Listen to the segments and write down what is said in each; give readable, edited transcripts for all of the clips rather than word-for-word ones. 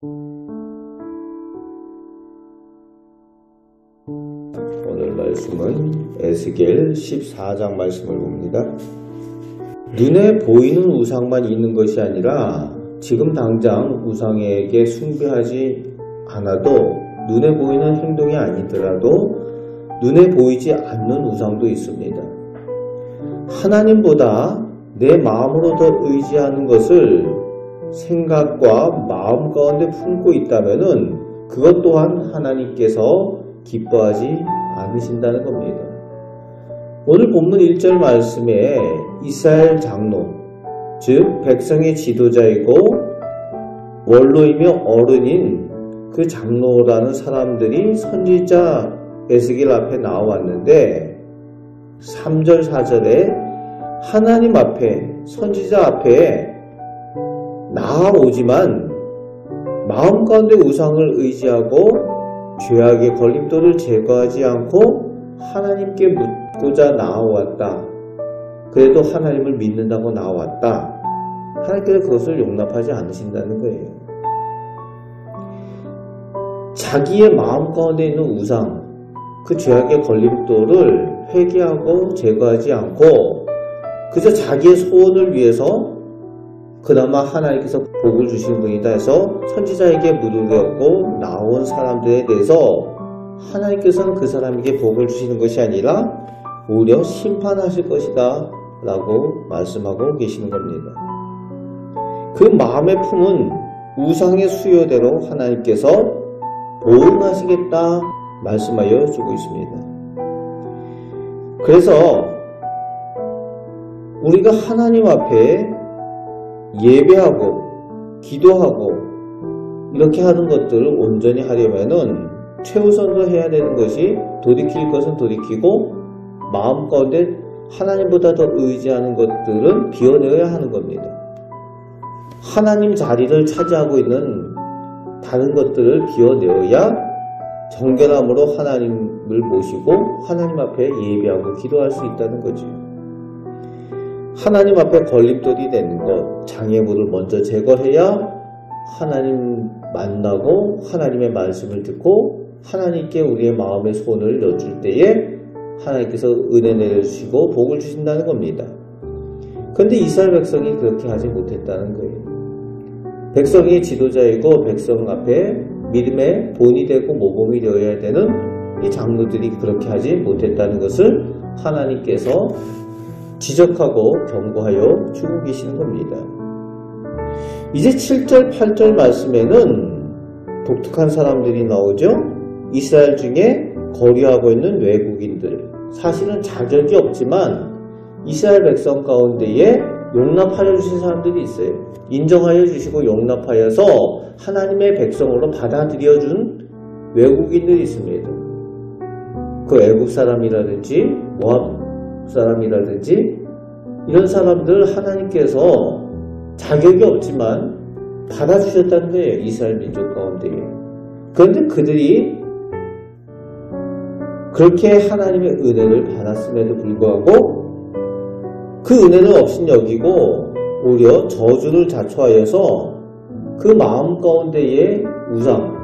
오늘 말씀은 에스겔 14장 말씀을 봅니다. 눈에 보이는 우상만 있는 것이 아니라 지금 당장 우상에게 숭배하지 않아도 눈에 보이는 행동이 아니더라도 눈에 보이지 않는 우상도 있습니다. 하나님보다 내 마음으로 더 의지하는 것을 생각과 마음 가운데 품고 있다면 그것 또한 하나님께서 기뻐하지 않으신다는 겁니다. 오늘 본문 1절 말씀에 이스라엘 장로, 즉 백성의 지도자이고 원로이며 어른인 그 장로라는 사람들이 선지자 에스겔 앞에 나왔는데 3절 4절에 하나님 앞에 선지자 앞에 나아오지만 마음 가운데 우상을 의지하고 죄악의 걸림돌을 제거하지 않고 하나님께 묻고자 나아왔다. 그래도 하나님을 믿는다고 나아왔다. 하나님께서 그것을 용납하지 않으신다는 거예요. 자기의 마음 가운데 있는 우상, 그 죄악의 걸림돌을 회개하고 제거하지 않고 그저 자기의 소원을 위해서 그나마 하나님께서 복을 주신 분이다 해서 선지자에게 무릎 꿇고 나온 사람들에 대해서 하나님께서는 그 사람에게 복을 주시는 것이 아니라 오히려 심판하실 것이다 라고 말씀하고 계시는 겁니다. 그 마음의 품은 우상의 수요대로 하나님께서 보응하시겠다 말씀하여 주고 있습니다. 그래서 우리가 하나님 앞에 예배하고 기도하고 이렇게 하는 것들을 온전히 하려면은 최우선으로 해야 되는 것이 돌이킬 것은 돌이키고 마음 가운데 하나님보다 더 의지하는 것들은 비워내어야 하는 겁니다. 하나님 자리를 차지하고 있는 다른 것들을 비워내어야 정결함으로 하나님을 모시고 하나님 앞에 예배하고 기도할 수 있다는 거죠. 하나님 앞에 걸림돌이 되는 것, 장애물을 먼저 제거해야 하나님 만나고 하나님의 말씀을 듣고 하나님께 우리의 마음의 소원을 여쭐 때에 하나님께서 은혜 내려주시고 복을 주신다는 겁니다. 그런데 이스라엘 백성이 그렇게 하지 못했다는 거예요. 백성이 지도자이고 백성 앞에 믿음의 본이 되고 모범이 되어야 되는 이 장로들이 그렇게 하지 못했다는 것을 하나님께서 지적하고 경고하여 주고 계시는 겁니다. 이제 7절 8절 말씀에는 독특한 사람들이 나오죠. 이스라엘 중에 거류하고 있는 외국인들, 사실은 자격이 없지만 이스라엘 백성 가운데에 용납하여 주신 사람들이 있어요. 인정하여 주시고 용납하여서 하나님의 백성으로 받아들여 준 외국인들이 있습니다. 그 외국 사람이라든지 모압 사람이라든지 이런 사람들 하나님께서 자격이 없지만 받아주셨다는 거예요. 이스라엘 민족 가운데에. 그런데 그들이 그렇게 하나님의 은혜를 받았음에도 불구하고 그 은혜는 없인 여기고 오히려 저주를 자초하여서 그 마음 가운데의 우상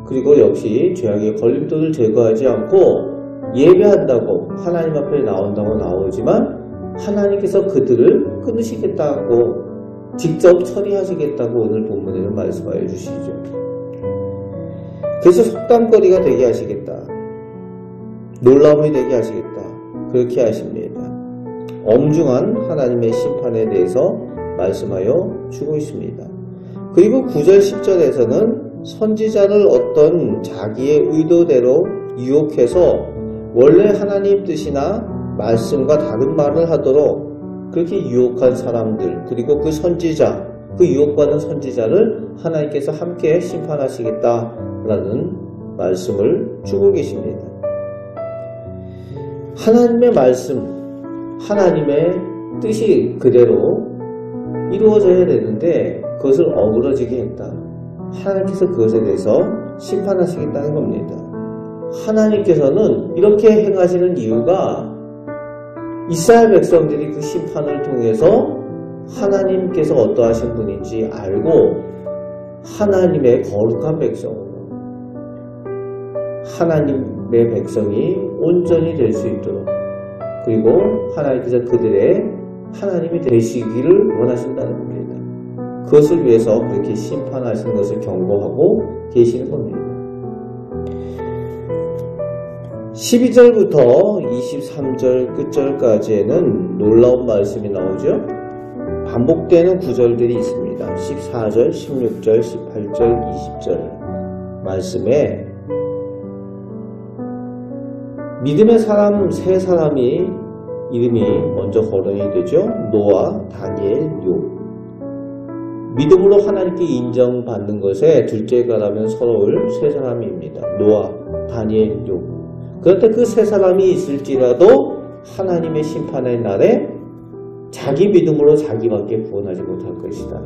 그리고 역시 죄악의 걸림돌을 제거하지 않고 예배한다고 하나님 앞에 나온다고 나오지만 하나님께서 그들을 끊으시겠다고 직접 처리하시겠다고 오늘 본문에는 말씀하여 주시죠. 그래서 속담거리가 되게 하시겠다. 놀라움이 되게 하시겠다. 그렇게 하십니다. 엄중한 하나님의 심판에 대해서 말씀하여 주고 있습니다. 그리고 9절 10절에서는 선지자를 어떤 자기의 의도대로 유혹해서 원래 하나님 뜻이나 말씀과 다른 말을 하도록 그렇게 유혹한 사람들 그리고 그 선지자, 그 유혹받은 선지자를 하나님께서 함께 심판하시겠다라는 말씀을 주고 계십니다. 하나님의 말씀, 하나님의 뜻이 그대로 이루어져야 되는데 그것을 어그러지게 했다. 하나님께서 그것에 대해서 심판하시겠다는 겁니다. 하나님께서는 이렇게 행하시는 이유가 이스라엘 백성들이 그 심판을 통해서 하나님께서 어떠하신 분인지 알고 하나님의 거룩한 백성으로 하나님의 백성이 온전히 될 수 있도록 그리고 하나님께서 그들의 하나님이 되시기를 원하신다는 겁니다. 그것을 위해서 그렇게 심판하시는 것을 경고하고 계시는 겁니다. 12절부터 23절 끝절까지에는 놀라운 말씀이 나오죠. 반복되는 구절들이 있습니다. 14절, 16절, 18절, 20절 말씀에 믿음의 사람 세 사람이 이름이 먼저 거론이 되죠. 노아, 다니엘, 욥. 믿음으로 하나님께 인정받는 것에 둘째가라면 서러울 세 사람입니다. 노아, 다니엘, 욥. 그런데 그 세 사람이 있을지라도 하나님의 심판의 날에 자기 믿음으로 자기밖에 구원하지 못할 것이다.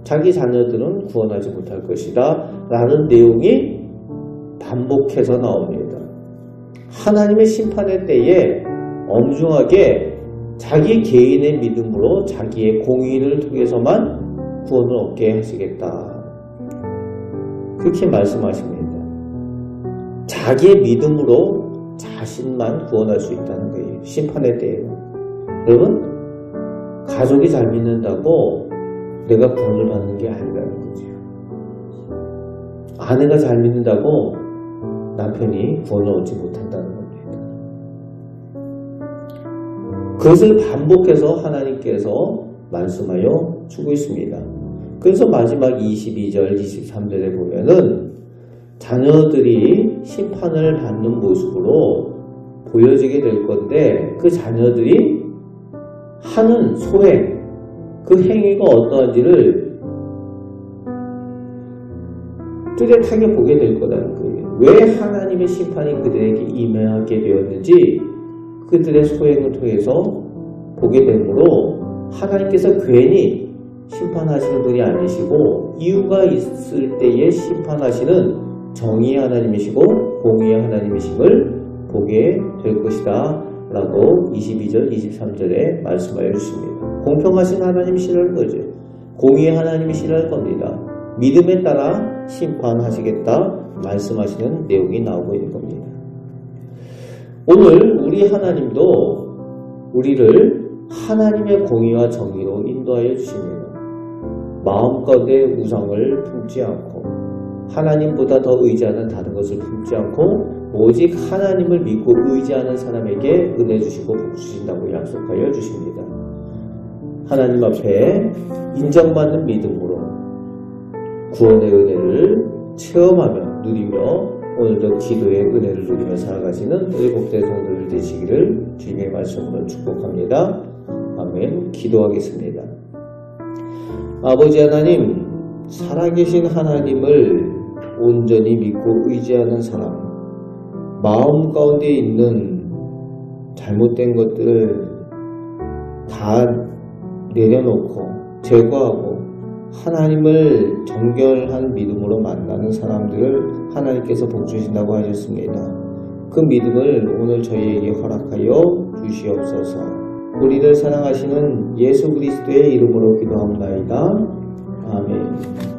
자기 자녀들은 구원하지 못할 것이다. 라는 내용이 반복해서 나옵니다. 하나님의 심판의 때에 엄중하게 자기 개인의 믿음으로 자기의 공의를 통해서만 구원을 얻게 하시겠다. 그렇게 말씀하십니다. 자기의 믿음으로 자신만 구원할 수 있다는 거예요. 심판의 때에는. 여러분, 가족이 잘 믿는다고 내가 구원을 받는 게 아니라는 거죠. 아내가 잘 믿는다고 남편이 구원을 얻지 못한다는 겁니다. 그것을 반복해서 하나님께서 말씀하여 주고 있습니다. 그래서 마지막 22절, 23절에 보면은 자녀들이 심판을 받는 모습으로 보여지게 될 건데 그 자녀들이 하는 소행, 그 행위가 어떠한지를 뚜렷하게 보게 될 거라는 거예요. 왜 하나님의 심판이 그들에게 임하게 되었는지 그들의 소행을 통해서 보게 되므로 하나님께서 괜히 심판하시는 분이 아니시고 이유가 있을 때에 심판하시는 정의의 하나님이시고 공의의 하나님이심을 보게 될 것이다 라고 22절 23절에 말씀하여 주십니다. 공평하신 하나님이시라는 거죠. 공의의 하나님이시라는 겁니다. 믿음에 따라 심판하시겠다 말씀하시는 내용이 나오고 있는 겁니다. 오늘 우리 하나님도 우리를 하나님의 공의와 정의로 인도하여 주십니다. 마음가운데 우상을 품지 않고 하나님보다 더 의지하는 다른 것을 품지 않고 오직 하나님을 믿고 의지하는 사람에게 은혜 주시고 복 주신다고 약속하여 주십니다. 하나님 앞에 인정받는 믿음으로 구원의 은혜를 체험하며 누리며 오늘도 기도의 은혜를 누리며 살아가시는 우리 복된 성도들 되시기를 주님의 말씀으로 축복합니다. 아멘. 기도하겠습니다. 아버지 하나님, 살아계신 하나님을 온전히 믿고 의지하는 사람, 마음 가운데 있는 잘못된 것들을 다 내려놓고 제거하고 하나님을 정결한 믿음으로 만나는 사람들을 하나님께서 복 주신다고 하셨습니다. 그 믿음을 오늘 저희에게 허락하여 주시옵소서. 우리를 사랑하시는 예수 그리스도의 이름으로 기도합니다. 아멘.